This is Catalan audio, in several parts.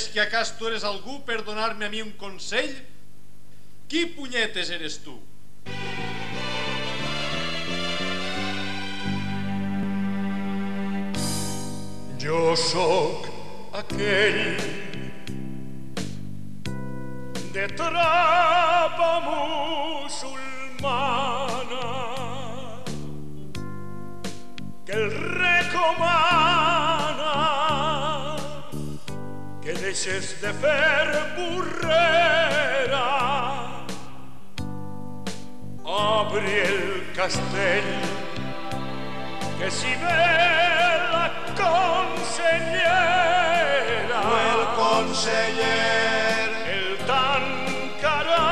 És que acas tu eres algú per donar-me a mi un consell? Qui punyetes eres tu? Jo sóc aquell de trapa musulmana que el recomana que deixes de fer burrera. Obri el castell que si ve la consellera o el conseller el tancarà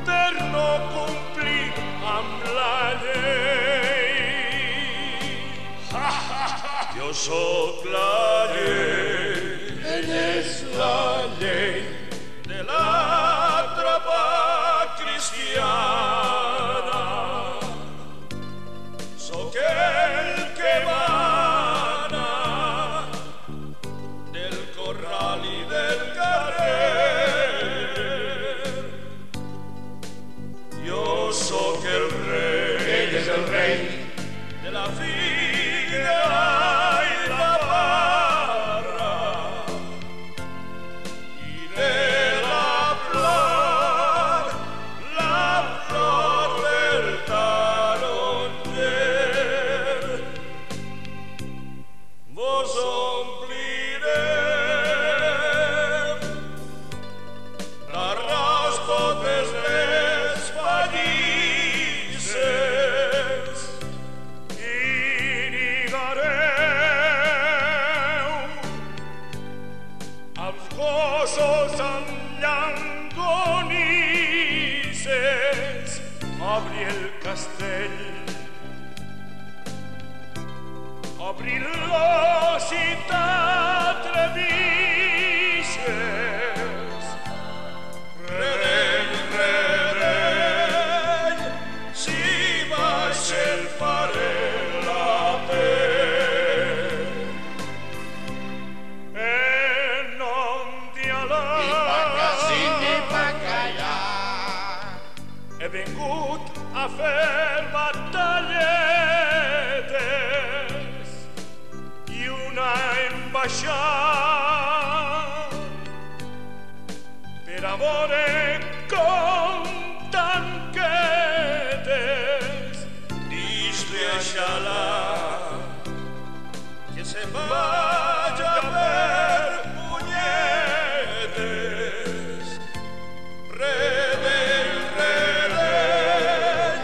per no complir amb la llei. Jo sóc la llei, ell és la llei de la tropa cristiana. Sóc el que mana del corral i del carrer. Jo sóc el rei, ell és el rei de la figuera i la parra i de la flor del taronger. Vos omplirem d'arròs totes les pallisses i lligareu als gossos amb llangonisses. Obri el castell, obri-lo si t'atrevixes. Redell, redell, si baix el farem la pell. En nom de Alà ni pa callar. he vingut a fer batalletes i una ambaixada per a veure com tanquetes. Dis-li a Xalà que se vaja per punyetes. Redell, redell,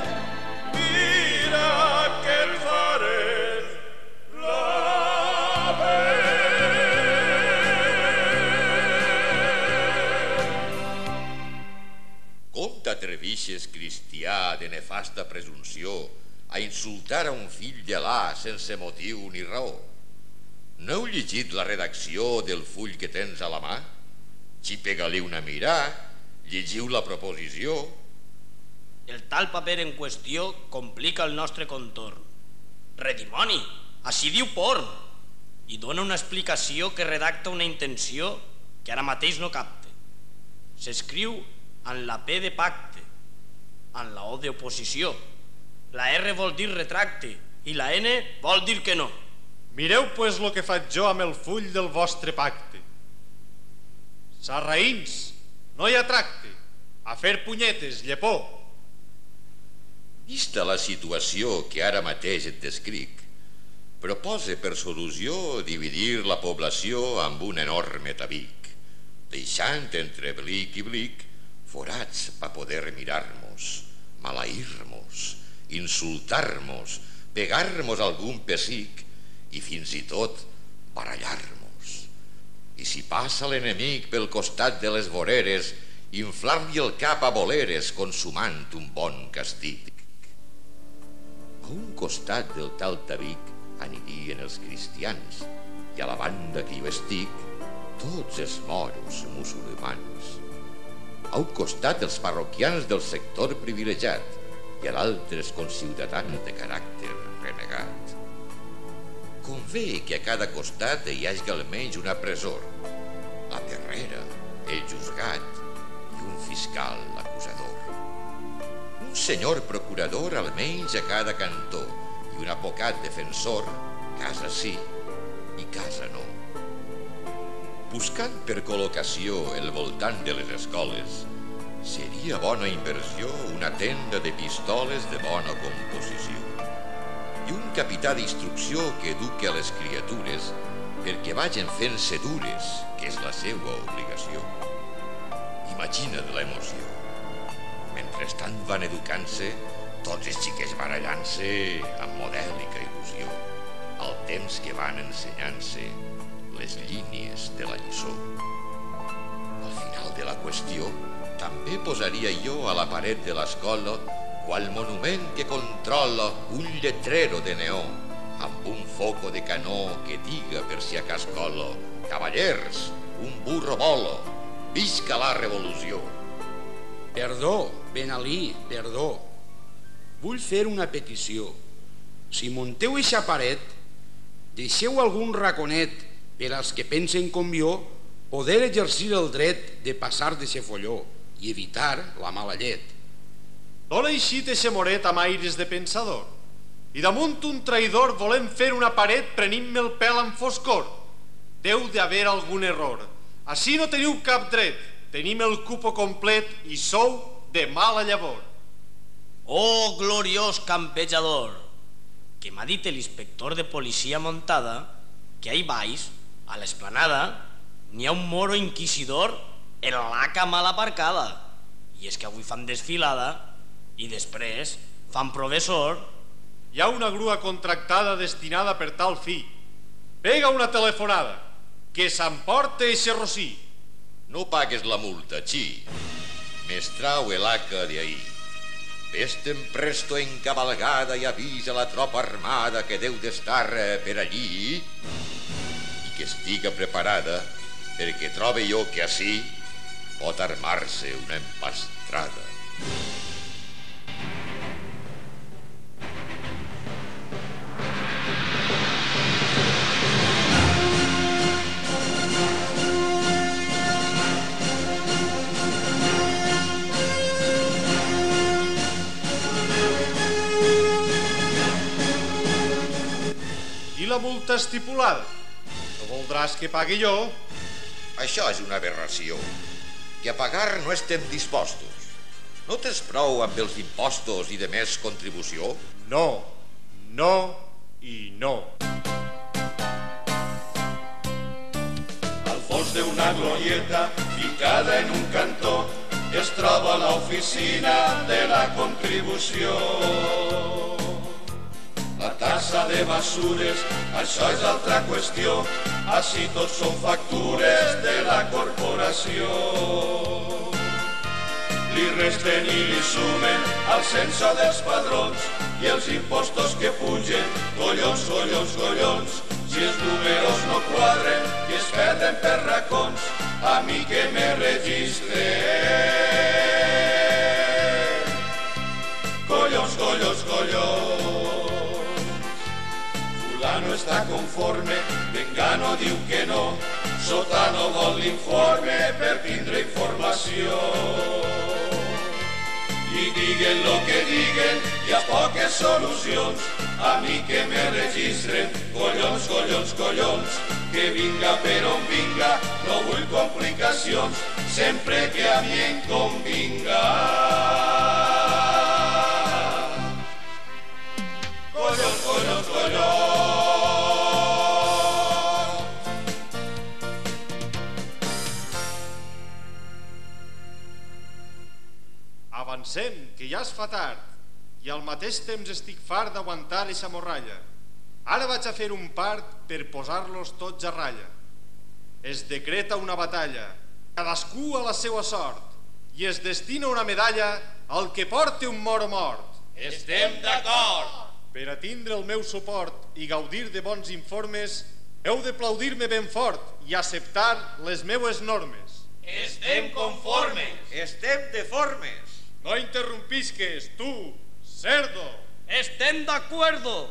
mira que el faré la Com t'atrevixes, cristià de nefasta presumpció, a insultar a un fill d'Alà sense motiu ni raó? No heu llegit la redacció del full que tens a la mà? Si pega-li una mirada, llegiu la proposició. El tal paper en qüestió complica el nostre contorn. Redimoni, així diu porn, i dona una explicació que redacta una intenció que ara mateix no capte. S'escriu en la P de pacte, en la O d'oposició. La R vol dir retracte i la N vol dir que no. Mireu, pues, lo que faig jo amb el full del vostre pacte. Sarraïns, no hi ha tracte. A fer punyetes, llepó. Vista la situació que ara mateix et descric, propose per solució dividir la població amb un enorme tabic, deixant entre blic i blic forats per poder mirar-nos, maleir-nos, insultar-nos, pegar-nos algun pessic i fins i tot barallar-nos. I si passa l'enemic pel costat de les voreres, inflar-li el cap a boleres consumant un bon castig. A un costat del tal tabic anirien els cristians i a la banda que jo estic tots els moros musulmans. A un costat els parroquians del sector privilegiat i a l'altre els conciutadans de caràcter renegat. convé que a cada costat hi hagi almenys una presó, la terrera, el juzgat i un fiscal acusador. Un senyor procurador almenys a cada cantó i un advocat defensor, casa sí i casa no. Buscant per col·locació el voltant de les escoles, seria bona inversió una tenda de pistoles de bona composició i un capità d'instrucció que eduque a les criatures perquè vagin fent-se dures, que és la seva obligació. Imagina't l'emoció. Mentrestant van educant-se, tots els xiquets barallant-se amb modèlica il·lusió, al temps que van ensenyant-se les línies de la lliçó. Al final de la qüestió, també posaria jo a la paret de l'escola qual monument que controla un lletrero de neó amb un foco de canó que diga per si a cascola: «Cavallers, un burro vola, visca la revolució». Perdó, Benalí, perdó. Vull fer una petició. Si munteu eixa paret, deixeu algun raconet per als que pensen com jo poder exercir el dret de passar de ser folló i evitar la mala llet. D'on ha eixit eixe moret amb aires de pensador? I damunt un traïdor volem fer una paret prenint-me el pèl amb foscor. Deu d'haver algun error. Així no teniu cap dret. Tenim el cupo complet i sou de mala llavor. Oh, gloriós campejador, que m'ha dit l'inspector de policia montada que ahí baix, a l'esplanada, n'hi ha un moro inquisidor en l'aca mal aparcada. I és que avui fan desfilada i després fan professor. Hi ha una grua contractada destinada per tal fi. Pega una telefonada, que s'emporta eixe rossí. No pagues la multa, xí. M'estrau l'aca de ahí. Vés-te'n presto en cabalgada i avisa la tropa armada que deu d'estar per allí i que estiga preparada perquè trobe jo que ací pot armar-se una empastrada. I la multa estipulada? No voldràs que pagui jo? Això és una aberració, que a pagar no estem dispostos. No tens prou amb els impostos i de més contribució? No, no i no. Al fons d'una glorieta, ficada en un cantó, es troba l'oficina de la contribució. La tassa de basures, això és altra qüestió, així tots són factures de la corporació. Li resten i li sumen al censo dels padrons i els impostos que pugen, collons, collons, collons. Si els números no quadren i es perden per racons, a mi que me registren. Collons, collons, collons. Fulano està conforme, Vengano diu que no, Sotano vol l'informe per tindre informació. I diguen lo que diguen, hi ha poques solucions, a mi que me registren, collons, collons, collons, que vinga per on vinga, no vull complicacions, sempre que a mi em convinga. Collons, collons, collons. Avancem, que ja es fa tard, i al mateix temps estic fart d'aguantar eixa morralla. Ara vaig a fer un part per posar-los tots a ratlla. Es decreta una batalla, cadascú a la seua sort, i es destina una medalla al que porti un moro mort. Estem d'acord. Per a tindre el meu suport i gaudir de bons informes, heu d'aplaudir-me ben fort i acceptar les meues normes. Estem conformes. Estem deformes. No interrumpisques, tu, cerdo. Estem d'acuerdo.